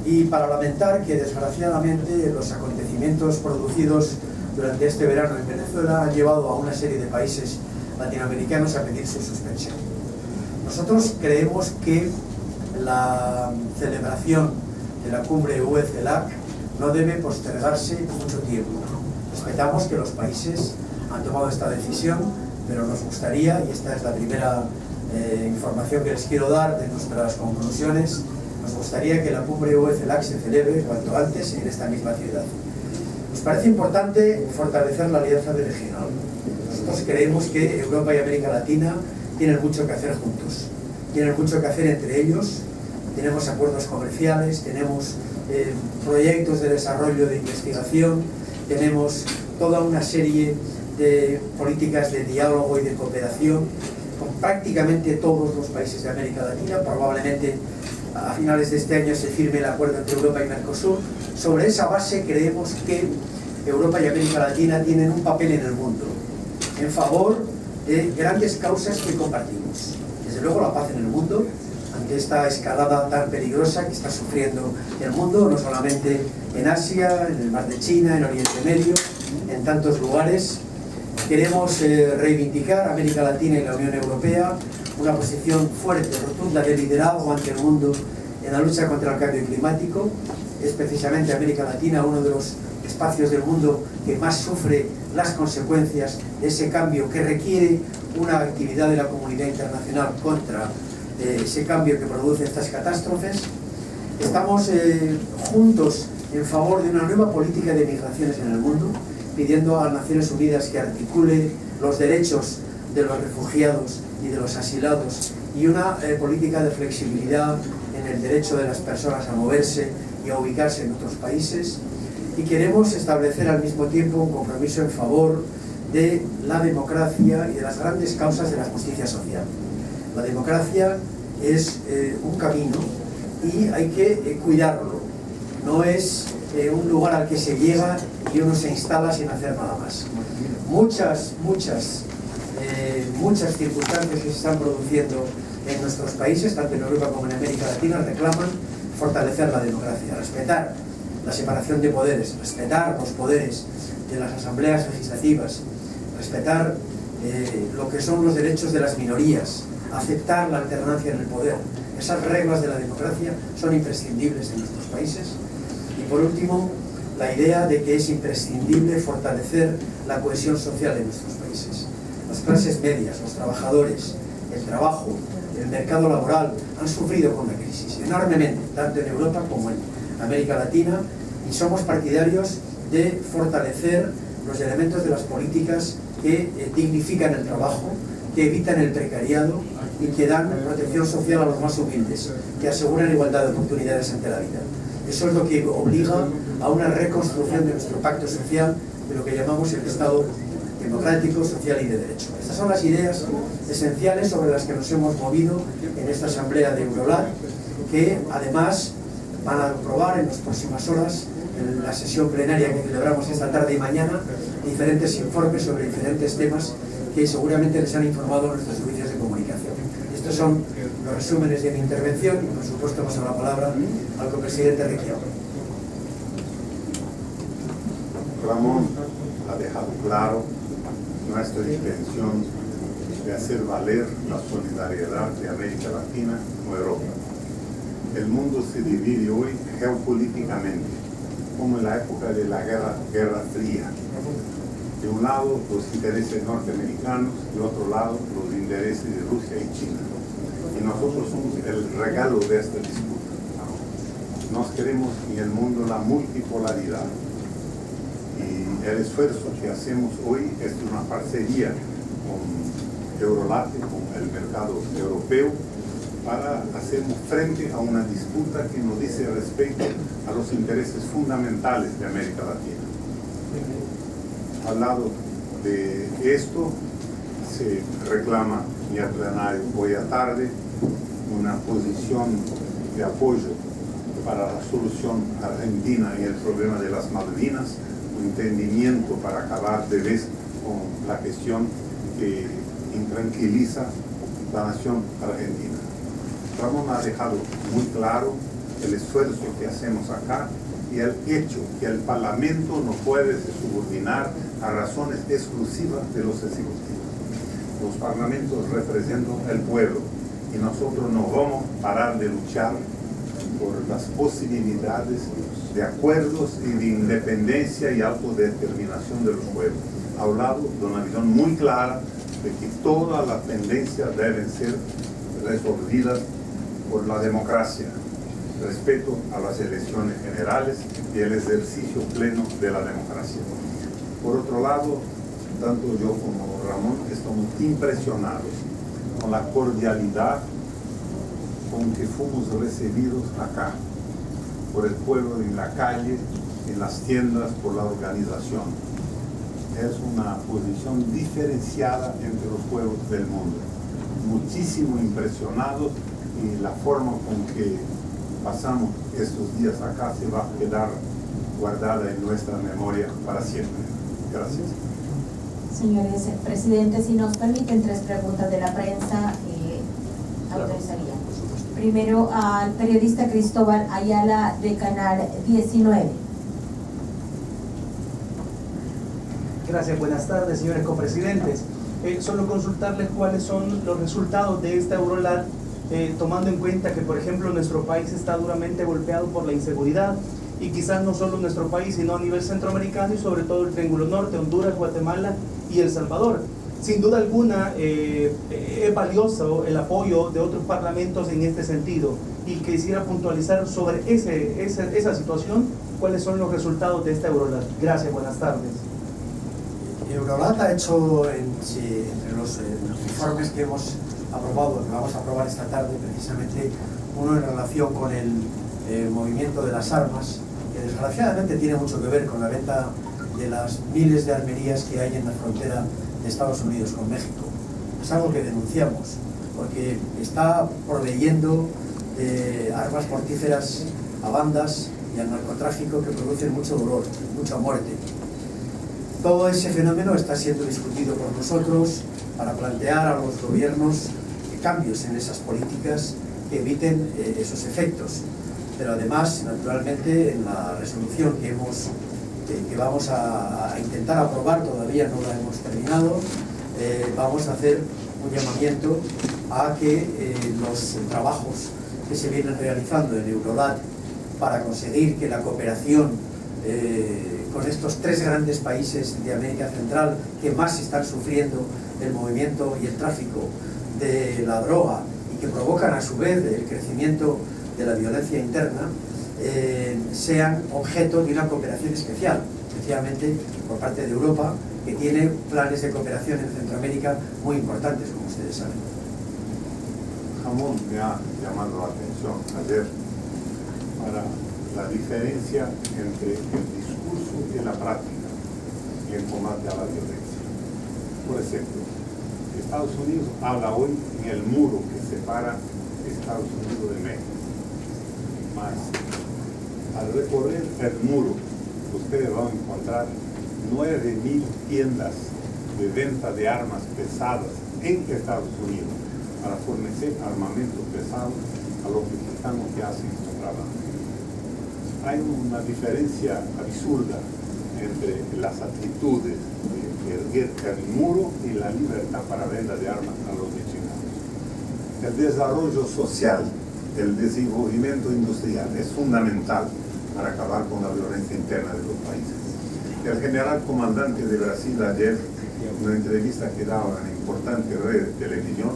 Y para lamentar que desgraciadamente los acontecimientos producidos durante este verano en Venezuela han llevado a una serie de países latinoamericanos a pedir su suspensión. Nosotros creemos que la celebración de la cumbre UE-CELAC no debe postergarse mucho tiempo. Respetamos que los países han tomado esta decisión, pero nos gustaría, y esta es la primera información que les quiero dar de nuestras conclusiones, nos gustaría que la cumbre UE-CELAC se celebre cuanto antes en esta misma ciudad. Nos parece importante fortalecer la alianza regional. Nosotros creemos que Europa y América Latina tienen mucho que hacer juntos, tienen mucho que hacer entre ellos. Tenemos acuerdos comerciales, tenemos proyectos de desarrollo de investigación, tenemos toda una serie de políticas de diálogo y de cooperación con prácticamente todos los países de América Latina. Probablemente a finales de este año se firme el acuerdo entre Europa y Mercosur. Sobre esa base creemos que Europa y América Latina tienen un papel en el mundo en favor de grandes causas que compartimos. Desde luego la paz en el mundo, ante esta escalada tan peligrosa que está sufriendo el mundo, no solamente en Asia, en el Mar de China, en Oriente Medio, en tantos lugares. Queremos reivindicar a América Latina y la Unión Europea una posición fuerte, rotunda de liderazgo ante el mundo en la lucha contra el cambio climático. Es precisamente América Latina uno de los espacios del mundo que más sufre las consecuencias de ese cambio, que requiere una actividad de la comunidad internacional contra ese cambio que produce estas catástrofes. Estamos juntos en favor de una nueva política de migraciones en el mundo, pidiendo a las Naciones Unidas que articule los derechos de los refugiados y de los asilados y una política de flexibilidad en el derecho de las personas a moverse y a ubicarse en otros países. Y queremos establecer al mismo tiempo un compromiso en favor de la democracia y de las grandes causas de la justicia social. La democracia es un camino y hay que cuidarlo. No es un lugar al que se llega y uno se instala sin hacer nada más. Muchas circunstancias que se están produciendo en nuestros países, tanto en Europa como en América Latina, reclaman fortalecer la democracia, respetar la separación de poderes, respetar los poderes de las asambleas legislativas, respetar lo que son los derechos de las minorías, aceptar la alternancia en el poder. Esas reglas de la democracia son imprescindibles en nuestros países. Y por último, la idea de que es imprescindible fortalecer la cohesión social en nuestros países. Las clases medias, los trabajadores, el trabajo, el mercado laboral han sufrido con la crisis enormemente, tanto en Europa como en América Latina, y somos partidarios de fortalecer los elementos de las políticas que dignifican el trabajo, que evitan el precariado y que dan protección social a los más humildes, que aseguran igualdad de oportunidades ante la vida. Eso es lo que obliga a una reconstrucción de nuestro pacto social, de lo que llamamos el Estado democrático, social y de derecho. Estas son las ideas esenciales sobre las que nos hemos movido en esta asamblea de Eurolat, que además van a aprobar en las próximas horas, en la sesión plenaria que celebramos esta tarde y mañana, diferentes informes sobre diferentes temas que seguramente les han informado nuestros servicios de comunicación. Estos son los resúmenes de mi intervención y por supuesto paso la palabra al copresidente Requião. Ramón ha dejado claro nuestra intención de hacer valer la solidaridad de América Latina con Europa. El mundo se divide hoy geopolíticamente, como en la época de la Guerra Fría. De un lado, los intereses norteamericanos, de otro lado, los intereses de Rusia y China. Y nosotros somos el regalo de esta disputa. Nos queremos en el mundo la multipolaridad. Y el esfuerzo que hacemos hoy es una parcería con Eurolat, con el mercado europeo, para hacer frente a una disputa que nos dice respecto a los intereses fundamentales de América Latina. Al lado de esto, se reclama en el plenario hoy a tarde una posición de apoyo para la solución argentina en el problema de las Malvinas, un entendimiento para acabar de vez con la cuestión que intranquiliza la nación argentina. Ramón ha dejado muy claro el esfuerzo que hacemos acá y el hecho que el Parlamento no puede subordinar a razones exclusivas de los ejecutivos. Los parlamentos representan el pueblo y nosotros no vamos a parar de luchar por las posibilidades de acuerdos y de independencia y autodeterminación de los pueblos. Ha hablado de una visión muy clara de que todas las tendencias deben ser resolvidas por la democracia, respeto a las elecciones generales y el ejercicio pleno de la democracia. Por otro lado, tanto yo como Ramón estamos impresionados con la cordialidad con que fuimos recibidos acá, por el pueblo en la calle, en las tiendas, por la organización. Es una posición diferenciada entre los pueblos del mundo. Muchísimo impresionados y la forma con que pasamos estos días acá se va a quedar guardada en nuestra memoria para siempre. Gracias. Señores presidentes, si nos permiten 3 preguntas de la prensa, autorizaría. Primero al periodista Cristóbal Ayala de Canal 19. Gracias, buenas tardes, señores copresidentes. Solo consultarles cuáles son los resultados de esta Eurolat, tomando en cuenta que, por ejemplo, nuestro país está duramente golpeado por la inseguridad, y quizás no solo nuestro país, sino a nivel centroamericano y sobre todo el Triángulo Norte, Honduras, Guatemala y El Salvador. Sin duda alguna es valioso el apoyo de otros parlamentos en este sentido, y quisiera puntualizar sobre esa situación, cuáles son los resultados de esta Eurolat. Gracias, buenas tardes. Eurolat ha hecho entre los informes que hemos aprobado, que vamos a aprobar esta tarde, precisamente uno en relación con el movimiento de las armas, que desgraciadamente tiene mucho que ver con la venta de las miles de armerías que hay en la frontera de Estados Unidos con México. Es algo que denunciamos, porque está proveyendo armas mortíferas a bandas y al narcotráfico que producen mucho dolor, mucha muerte. Todo ese fenómeno está siendo discutido por nosotros para plantear a los gobiernos cambios en esas políticas que eviten esos efectos. Pero además, naturalmente, en la resolución que vamos a intentar aprobar, todavía no la hemos terminado, vamos a hacer un llamamiento a que los trabajos que se vienen realizando en Eurolat para conseguir que la cooperación con estos 3 grandes países de América Central que más están sufriendo el movimiento y el tráfico de la droga y que provocan a su vez el crecimiento de la violencia interna, sean objeto de una cooperación especial, especialmente por parte de Europa, que tiene planes de cooperación en Centroamérica muy importantes, como ustedes saben. Ramón me ha llamado la atención ayer para la diferencia entre el discurso y la práctica en el combate a la violencia. Por ejemplo, Estados Unidos habla hoy en el muro que separa Estados Unidos de México. Mas, al recorrer el muro, ustedes van a encontrar 9.000 tiendas de venta de armas pesadas en Estados Unidos para fornecer armamento pesado a los mexicanos que hacen este trabajo. Hay una diferencia absurda entre las actitudes de erguer el muro y la libertad para venta de armas a los mexicanos. El desarrollo social, el desenvolvimiento industrial es fundamental para acabar con la violencia interna de los países. El general comandante de Brasil ayer, en una entrevista que daba en una importante red de televisión,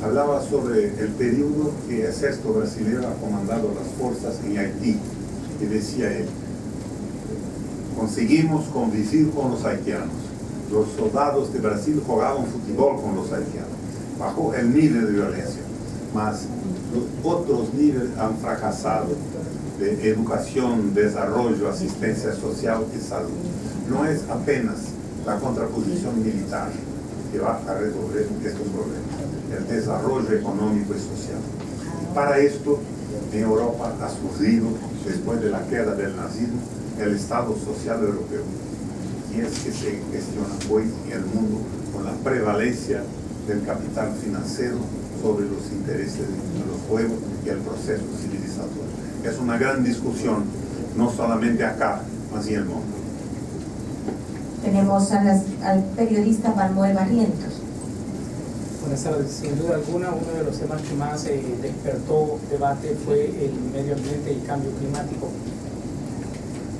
hablaba sobre el periodo que el ejército brasileño ha comandado las fuerzas en Haití, y decía él: conseguimos convivir con los haitianos. Los soldados de Brasil jugaban fútbol con los haitianos. Bajó el nivel de violencia, mas los otros niveles han fracasado, de educación, desarrollo, asistencia social y salud. No es apenas la contraposición militar que va a resolver estos problemas, el desarrollo económico y social. Para esto, en Europa ha surgido, después de la queda del nazismo, el Estado Social Europeo, y es que se gestiona hoy en el mundo con la prevalencia del capital financiero sobre los intereses de los pueblos y el proceso civilizatorio. Es una gran discusión, no solamente acá, más en el mundo. Tenemos al periodista Manuel Barrientos. Buenas tardes. Sin duda alguna, uno de los temas que más despertó debate fue el medio ambiente y el cambio climático.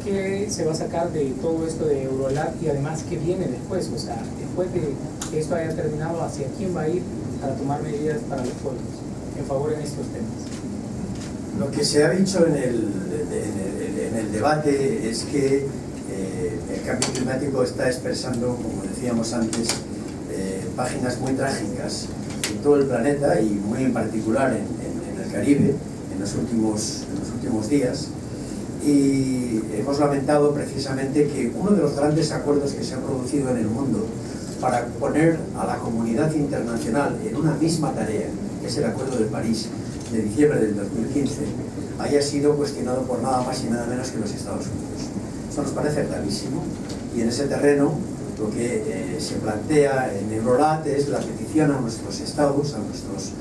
¿Qué se va a sacar de todo esto de Eurolat y además qué viene después? O sea, después de que esto haya terminado, ¿hacia quién va a ir para tomar medidas para los pueblos en favor de estos temas? Lo que se ha dicho en el debate es que el cambio climático está expresando, como decíamos antes, páginas muy trágicas en todo el planeta y muy en particular en el Caribe en los últimos días. Y hemos lamentado precisamente que uno de los grandes acuerdos que se han producido en el mundo para poner a la comunidad internacional en una misma tarea, que es el Acuerdo de París de diciembre del 2015, haya sido cuestionado por nada más y nada menos que los Estados Unidos. Eso nos parece gravísimo y en ese terreno lo que se plantea en Eurolat es la petición a nuestros estados, a nuestros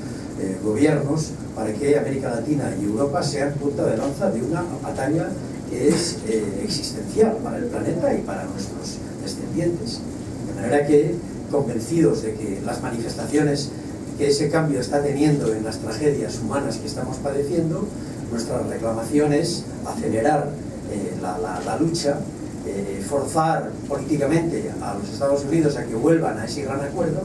gobiernos, para que América Latina y Europa sean punta de lanza de una batalla que es existencial para el planeta y para nuestros descendientes. De manera que, convencidos de que las manifestaciones que ese cambio está teniendo en las tragedias humanas que estamos padeciendo, nuestra reclamación es acelerar la lucha, forzar políticamente a los Estados Unidos a que vuelvan a ese gran acuerdo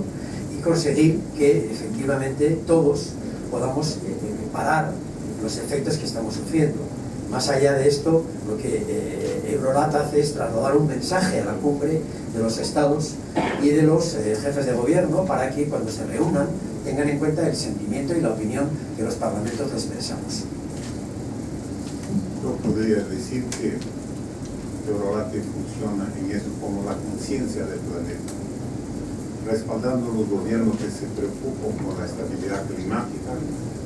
y conseguir que efectivamente todos podamos parar los efectos que estamos sufriendo. Más allá de esto, lo que Eurolat hace es trasladar un mensaje a la cumbre de los estados y de los jefes de gobierno para que cuando se reúnan tengan en cuenta el sentimiento y la opinión que los parlamentos expresamos. Yo podría decir que Eurolat funciona en eso como la conciencia del planeta, respaldando los gobiernos que se preocupan por la estabilidad climática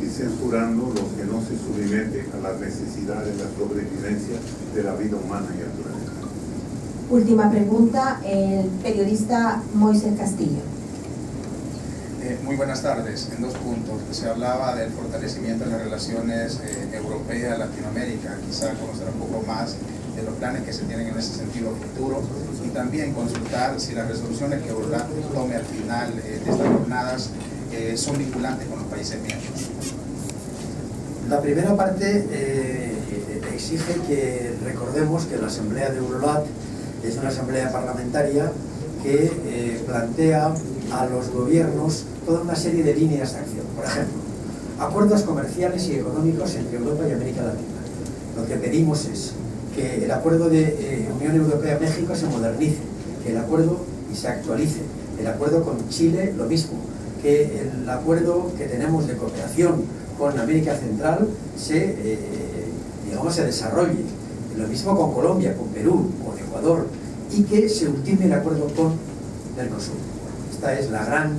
y censurando los que no se submeten a las necesidades de la sobrevivencia de la vida humana y el planeta. Última pregunta, el periodista Moisés Castillo. Muy buenas tardes. En 2 puntos. Se hablaba del fortalecimiento de las relaciones europea-Latinoamérica. Quizá conocer un poco más de los planes que se tienen en ese sentido futuro y también consultar si las resoluciones que Eurolat tome al final de estas jornadas son vinculantes con los países miembros. La primera parte exige que recordemos que la Asamblea de Eurolat es una asamblea parlamentaria que plantea a los gobiernos toda una serie de líneas de acción. Por ejemplo, acuerdos comerciales y económicos entre Europa y América Latina. Lo que pedimos es que el acuerdo de Unión Europea-México se modernice, que el acuerdo y se actualice. El acuerdo con Chile, lo mismo, que el acuerdo que tenemos de cooperación con América Central se desarrolle. Lo mismo con Colombia, con Perú, con Ecuador, y que se ultime el acuerdo con Mercosur. Esta es la gran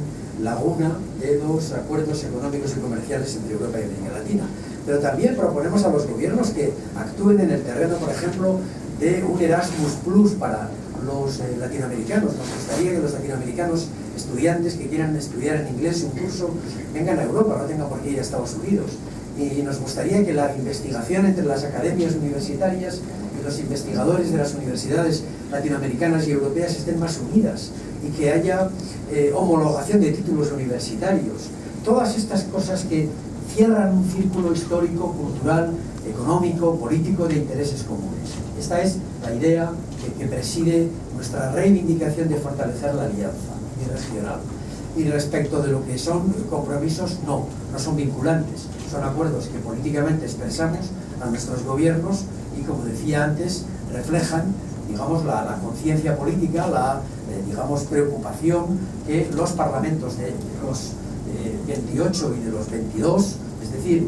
laguna de los acuerdos económicos y comerciales entre Europa y América Latina. Pero también proponemos a los gobiernos que actúen en el terreno, por ejemplo, de un Erasmus Plus para los latinoamericanos. Nos gustaría que los latinoamericanos estudiantes que quieran estudiar en inglés un curso vengan a Europa, no tengan por qué ir a Estados Unidos. Y nos gustaría que la investigación entre las academias universitarias y los investigadores de las universidades latinoamericanas y europeas estén más unidas y que haya homologación de títulos universitarios. Todas estas cosas que cierran un círculo histórico, cultural, económico, político de intereses comunes. Esta es la idea que preside nuestra reivindicación de fortalecer la alianza regional. Y respecto de lo que son compromisos, no son vinculantes, son acuerdos que políticamente expresamos a nuestros gobiernos y, como decía antes, reflejan, digamos, la conciencia política, la preocupación que los parlamentos de los 28 y de los 22, es decir,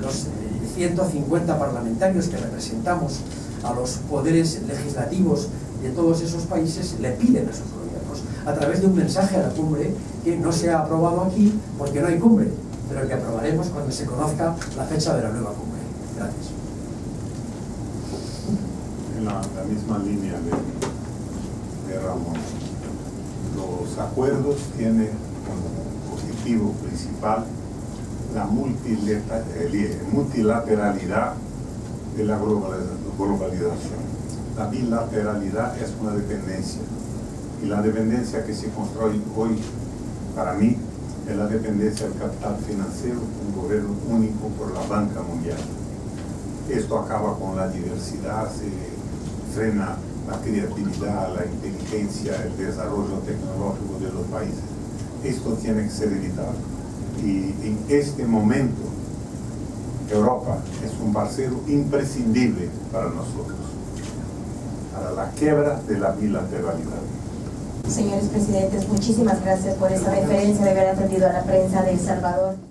los 150 parlamentarios que representamos a los poderes legislativos de todos esos países, le piden a sus gobiernos, a través de un mensaje a la cumbre que no se ha aprobado aquí porque no hay cumbre, pero que aprobaremos cuando se conozca la fecha de la nueva cumbre. Gracias. En la misma línea de Ramón, los acuerdos tienen como objetivo principal la multilateralidad de la globalización. La bilateralidad es una dependencia, y la dependencia que se construye hoy, para mí, es la dependencia del capital financiero, un gobierno único por la banca mundial. Esto acaba con la diversidad, se frena la creatividad, la inteligencia, el desarrollo tecnológico de los países. Esto tiene que ser evitado. Y en este momento, Europa es un parcero imprescindible para nosotros, para la quiebra de la bilateralidad. Señores presidentes, muchísimas gracias por esta referencia de haber atendido a la prensa de El Salvador.